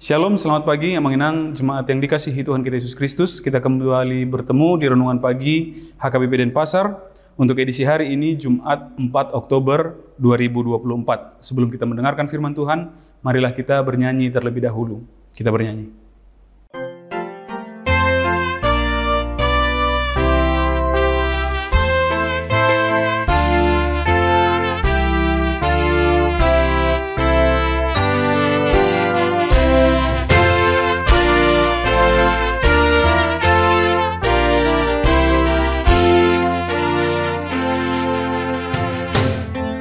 Shalom, selamat pagi yang mengenang jemaat yang dikasihi Tuhan kita Yesus Kristus. Kita kembali bertemu di Renungan Pagi HKBP Denpasar untuk edisi hari ini Jumat 4 Oktober 2024. Sebelum kita mendengarkan firman Tuhan, marilah kita bernyanyi terlebih dahulu. Kita bernyanyi.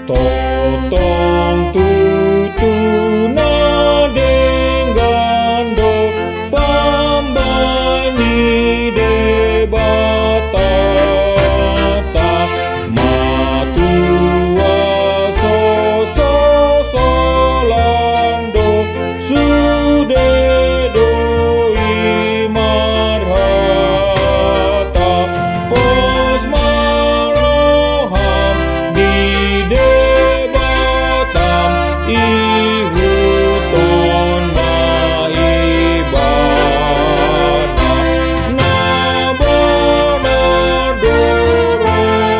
Totong tutuna dengan do pambani debatata matua so solando sude doi marhata pos maroham di ihuton maibada nabana dorohana.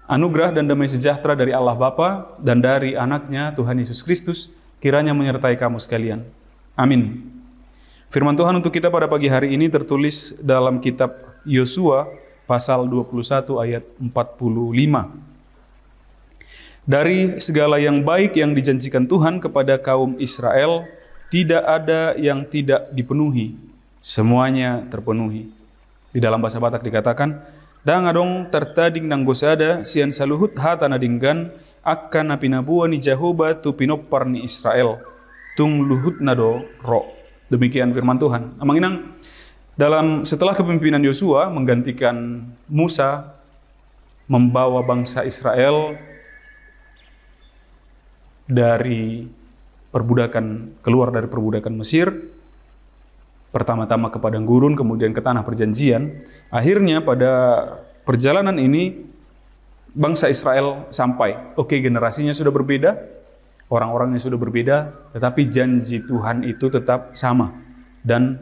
Anugerah dan damai sejahtera dari Allah Bapa dan dari Anaknya Tuhan Yesus Kristus kiranya menyertai kamu sekalian. Amin. Firman Tuhan untuk kita pada pagi hari ini tertulis dalam kitab Yosua pasal 21 ayat 45. Dari segala yang baik yang dijanjikan Tuhan kepada kaum Israel, tidak ada yang tidak dipenuhi, semuanya terpenuhi. Di dalam bahasa Batak dikatakan, dangadong tertading nang gosada sian saluhut hata nadinggan akan napinabua ni Jehoba tu pinopar ni Israel, tung luhut nado ro. Demikian firman Tuhan. Menginang setelah kepemimpinan Yosua menggantikan Musa membawa bangsa Israel dari keluar dari perbudakan Mesir, pertama-tama ke padang gurun, kemudian ke tanah perjanjian. Akhirnya pada perjalanan ini bangsa Israel sampai. Oke, generasinya sudah berbeda, orang-orangnya sudah berbeda, tetapi janji Tuhan itu tetap sama. Dan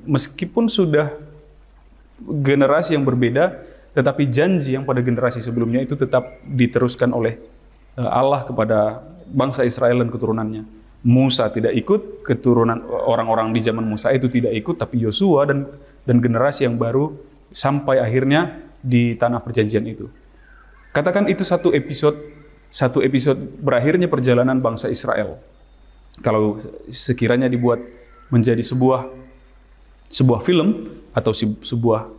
meskipun sudah generasi yang berbeda, tetapi janji yang pada generasi sebelumnya itu tetap diteruskan oleh Allah kepada bangsa Israel dan keturunannya. Musa tidak ikut, keturunan orang-orang di zaman Musa itu tidak ikut, tapi Yosua dan generasi yang baru sampai akhirnya di tanah perjanjian itu. Katakan itu satu episode berakhirnya perjalanan bangsa Israel. Kalau sekiranya dibuat menjadi sebuah film atau sebuah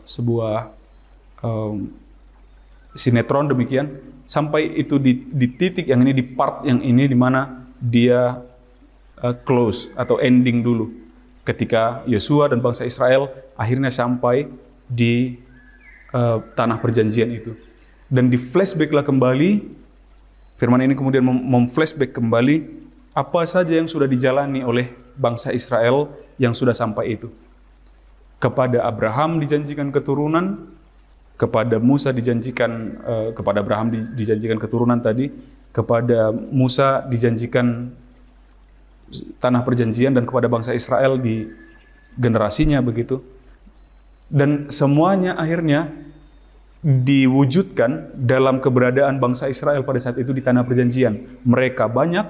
sinetron demikian, sampai itu di titik yang ini, di part yang ini, di mana dia close atau ending dulu ketika Yosua dan bangsa Israel akhirnya sampai di tanah perjanjian itu. Dan di flashbacklah kembali. Firman ini kemudian memflashback kembali apa saja yang sudah dijalani oleh bangsa Israel yang sudah sampai itu. Kepada Abraham dijanjikan keturunan, kepada Musa dijanjikan, kepada Abraham dijanjikan keturunan tadi, kepada Musa dijanjikan tanah perjanjian, dan kepada bangsa Israel di generasinya begitu. Dan semuanya akhirnya diwujudkan dalam keberadaan bangsa Israel pada saat itu di tanah perjanjian. Mereka banyak,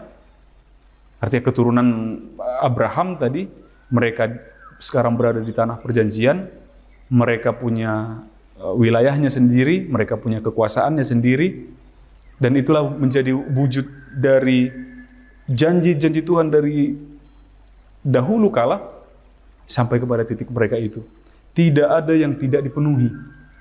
artinya keturunan Abraham tadi, mereka sekarang berada di tanah perjanjian, mereka punya wilayahnya sendiri, mereka punya kekuasaannya sendiri, dan itulah menjadi wujud dari janji-janji Tuhan dari dahulu kala sampai kepada titik mereka itu. Tidak ada yang tidak dipenuhi.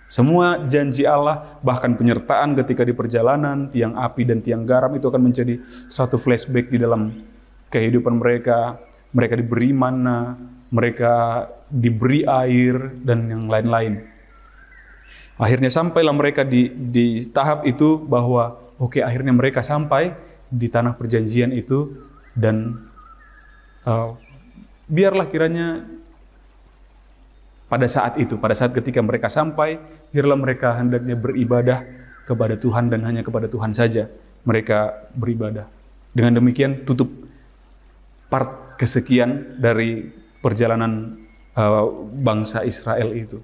Semua janji Allah, bahkan penyertaan ketika di perjalanan, tiang api dan tiang garam itu akan menjadi suatu flashback di dalam kehidupan mereka. Mereka diberi mana, mereka diberi air, dan yang lain-lain. Akhirnya sampailah mereka di tahap itu bahwa oke, akhirnya mereka sampai di tanah perjanjian itu, dan biarlah kiranya pada saat itu, pada saat ketika mereka sampai, biarlah mereka hendaknya beribadah kepada Tuhan dan hanya kepada Tuhan saja mereka beribadah. Dengan demikian tutup part kesekian dari perjalanan bangsa Israel itu.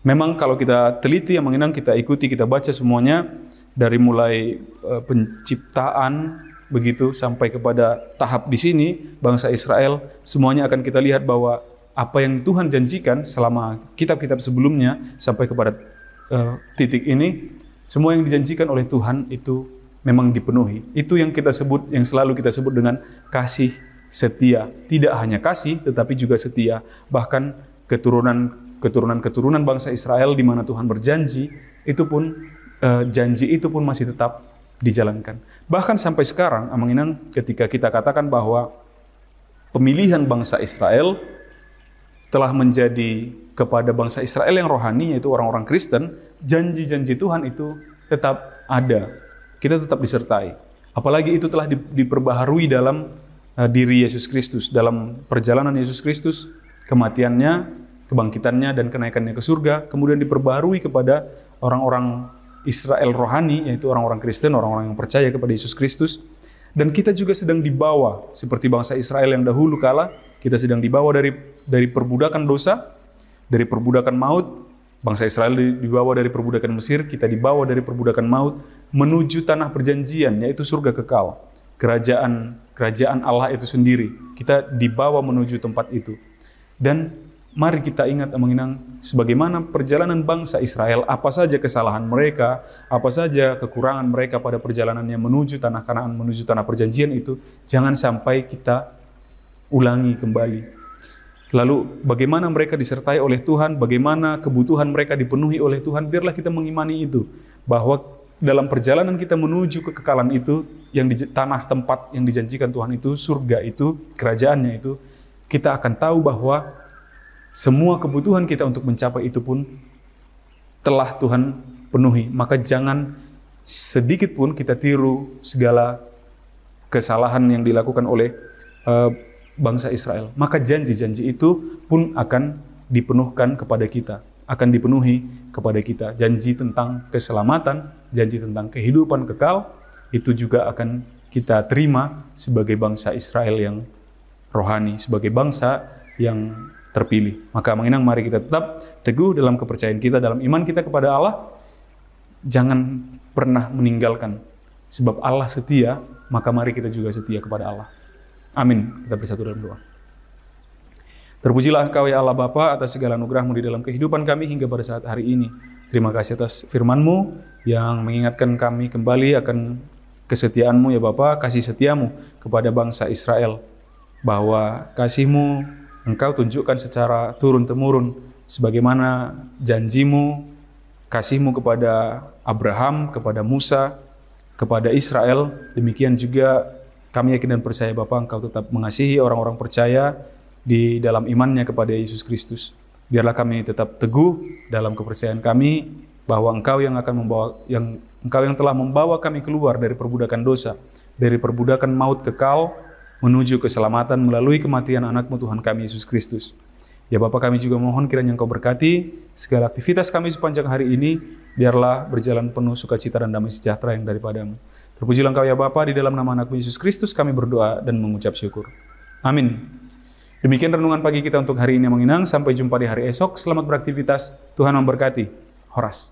Memang kalau kita teliti, yang mengenang kita ikuti, kita baca semuanya dari mulai penciptaan begitu sampai kepada tahap di sini bangsa Israel, semuanya akan kita lihat bahwa apa yang Tuhan janjikan selama kitab-kitab sebelumnya sampai kepada titik ini, semua yang dijanjikan oleh Tuhan itu memang dipenuhi. Itu yang kita sebut, yang selalu kita sebut dengan kasih setia. Tidak hanya kasih, tetapi juga setia. Bahkan keturunan bangsa Israel di mana Tuhan berjanji, itu pun janji itu pun masih tetap dijalankan. Bahkan sampai sekarang, Amanginan, ketika kita katakan bahwa pemilihan bangsa Israel telah menjadi kepada bangsa Israel yang rohani, yaitu orang-orang Kristen, janji-janji Tuhan itu tetap ada. Kita tetap disertai. Apalagi itu telah diperbaharui dalam diri Yesus Kristus, dalam perjalanan Yesus Kristus, kematiannya, kebangkitannya, dan kenaikannya ke surga, kemudian diperbaharui kepada orang-orang Israel rohani, yaitu orang-orang Kristen, orang-orang yang percaya kepada Yesus Kristus. Dan kita juga sedang dibawa, seperti bangsa Israel yang dahulu kala, kita sedang dibawa dari perbudakan dosa, dari perbudakan maut. Bangsa Israel dibawa dari perbudakan Mesir, kita dibawa dari perbudakan maut menuju tanah perjanjian, yaitu surga kekal. Kerajaan Allah itu sendiri. Kita dibawa menuju tempat itu. Dan mari kita ingat, mengenang sebagaimana perjalanan bangsa Israel, apa saja kesalahan mereka, apa saja kekurangan mereka pada perjalanannya menuju tanah Kanaan, menuju tanah perjanjian itu, jangan sampai kita ulangi kembali. Lalu bagaimana mereka disertai oleh Tuhan, bagaimana kebutuhan mereka dipenuhi oleh Tuhan, biarlah kita mengimani itu. Bahwa dalam perjalanan kita menuju kekekalan itu, yang di tanah tempat yang dijanjikan Tuhan itu, surga itu, kerajaannya itu, kita akan tahu bahwa semua kebutuhan kita untuk mencapai itu pun telah Tuhan penuhi. Maka jangan sedikit pun kita tiru segala kesalahan yang dilakukan oleh bangsa Israel. Maka janji-janji itu pun akan dipenuhkan kepada kita, akan dipenuhi kepada kita. Janji tentang keselamatan, janji tentang kehidupan kekal, itu juga akan kita terima sebagai bangsa Israel yang rohani, sebagai bangsa yang terpilih. Maka mengenang, mari kita tetap teguh dalam kepercayaan kita, dalam iman kita kepada Allah. Jangan pernah meninggalkan, sebab Allah setia, maka mari kita juga setia kepada Allah. Amin. Kita bersatu dalam doa. Terpujilah Engkau ya Allah Bapa atas segala anugerah-Mu di dalam kehidupan kami hingga pada saat hari ini. Terima kasih atas firman-Mu yang mengingatkan kami kembali akan kesetiaan-Mu ya Bapa, kasih setia-Mu kepada bangsa Israel. Bahwa kasih-Mu Engkau tunjukkan secara turun-temurun, sebagaimana janji-Mu, kasih-Mu kepada Abraham, kepada Musa, kepada Israel. Demikian juga kami yakin dan percaya Bapa, Engkau tetap mengasihi orang-orang percaya di dalam imannya kepada Yesus Kristus. Biarlah kami tetap teguh dalam kepercayaan kami bahwa Engkau yang telah membawa kami keluar dari perbudakan dosa, dari perbudakan maut kekal menuju keselamatan melalui kematian anak-Mu Tuhan kami Yesus Kristus. Ya Bapa, kami juga mohon kiranya Engkau berkati segala aktivitas kami sepanjang hari ini, biarlah berjalan penuh sukacita dan damai sejahtera yang daripada-Mu. Terpujilah Engkau ya Bapa, di dalam nama anak-Mu Yesus Kristus kami berdoa dan mengucap syukur. Amin. Demikian renungan pagi kita untuk hari ini, menginang. Sampai jumpa di hari esok. Selamat beraktivitas. Tuhan memberkati. Horas.